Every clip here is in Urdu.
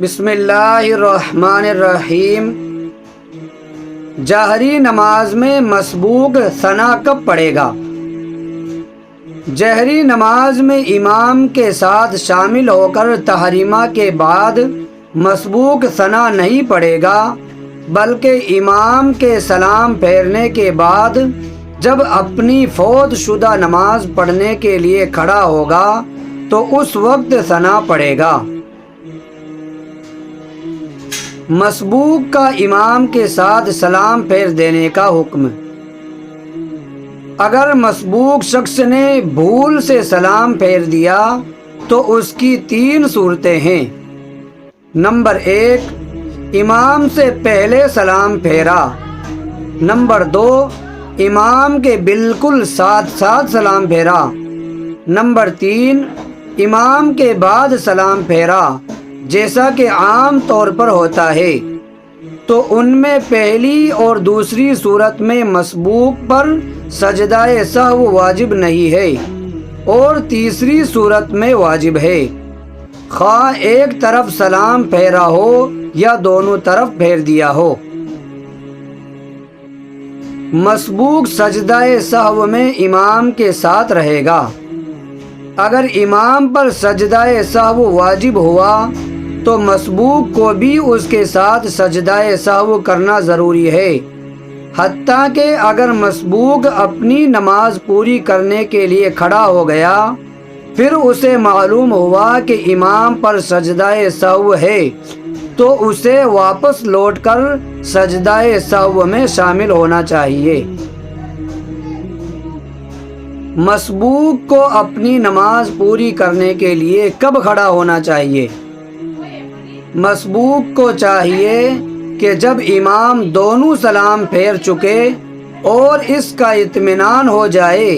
بسم اللہ الرحمن الرحیم۔ جہری نماز میں مسبوق ثنا کب پڑھے گا؟ جہری نماز میں امام کے ساتھ شامل ہو کر تحریمہ کے بعد مسبوق ثنا نہیں پڑھے گا، بلکہ امام کے سلام پھیرنے کے بعد جب اپنی فوت شدہ نماز پڑھنے کے لیے کھڑا ہوگا تو اس وقت ثنا پڑھے گا۔ مسبوق کا امام کے ساتھ سلام پھیر دینے کا حکم۔ اگر مسبوق شخص نے بھول سے سلام پھیر دیا تو اس کی 3 صورتیں ہیں۔ نمبر 1، امام سے پہلے سلام پھیرا۔ نمبر 2، امام کے بالکل ساتھ ساتھ سلام پھیرا۔ نمبر 3، امام کے بعد سلام پھیرا، جیسا کہ عام طور پر ہوتا ہے۔ تو ان میں پہلی اور دوسری صورت میں مسبوق پر سجدہ سہو واجب نہیں ہے، اور تیسری صورت میں واجب ہے، خواہ ایک طرف سلام پھیرا ہو یا دونوں طرف پھیر دیا ہو۔ مسبوق سجدہ سہو میں امام کے ساتھ رہے گا۔ اگر امام پر سجدہ سہو واجب ہوا تو مسبوق کو بھی اس کے ساتھ سجدہ سہو کرنا ضروری ہے، حتیٰ کہ اگر مسبوق اپنی نماز پوری کرنے کے لیے کھڑا ہو گیا، پھر اسے معلوم ہوا کہ امام پر سجدہ سہو ہے، تو اسے واپس لوٹ کر سجدہ سہو میں شامل ہونا چاہیے۔ مسبوق کو اپنی نماز پوری کرنے کے لیے کب کھڑا ہونا چاہیے؟ مسبوق کو چاہیے کہ جب امام دونوں سلام پھیر چکے اور اس کا اطمینان ہو جائے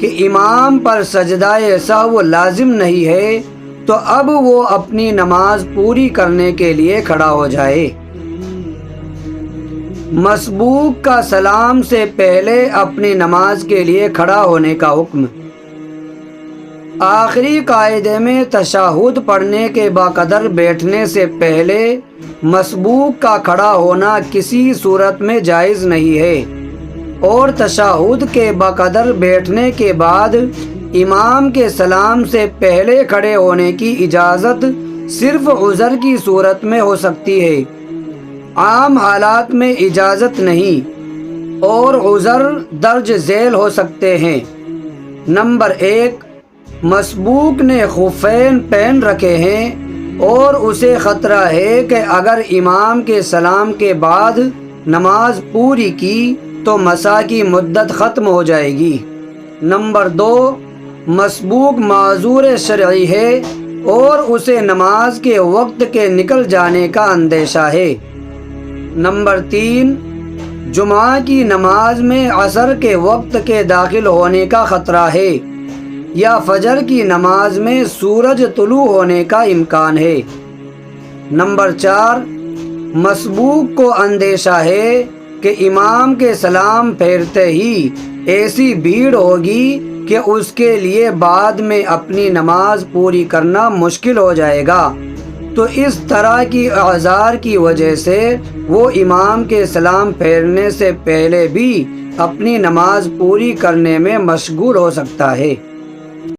کہ امام پر سجدہ سہو لازم نہیں ہے، تو اب وہ اپنی نماز پوری کرنے کے لیے کھڑا ہو جائے۔ مسبوق کا سلام سے پہلے اپنی نماز کے لیے کھڑا ہونے کا حکم۔ آخری قاعدے میں تشہد پڑھنے کے باقدر بیٹھنے سے پہلے مسبوق کا کھڑا ہونا کسی صورت میں جائز نہیں ہے، اور تشہد کے باقدر بیٹھنے کے بعد امام کے سلام سے پہلے کھڑے ہونے کی اجازت صرف عذر کی صورت میں ہو سکتی ہے، عام حالات میں اجازت نہیں، اور عذر درج ذیل ہو سکتے ہیں۔ نمبر 1، مسبوق نے خفین پہن رکھے ہیں اور اسے خطرہ ہے کہ اگر امام کے سلام کے بعد نماز پوری کی تو مسا کی مدت ختم ہو جائے گی۔ نمبر 2، مسبوق معذور شرعی ہے اور اسے نماز کے وقت کے نکل جانے کا اندیشہ ہے۔ نمبر 3، جمعہ کی نماز میں عصر کے وقت کے داخل ہونے کا خطرہ ہے، یا فجر کی نماز میں سورج طلوع ہونے کا امکان ہے۔ نمبر 4، مسبوق کو اندیشہ ہے کہ امام کے سلام پھیرتے ہی ایسی بھیڑ ہوگی کہ اس کے لیے بعد میں اپنی نماز پوری کرنا مشکل ہو جائے گا، تو اس طرح کی اعذار کی وجہ سے وہ امام کے سلام پھیرنے سے پہلے بھی اپنی نماز پوری کرنے میں مشغول ہو سکتا ہے۔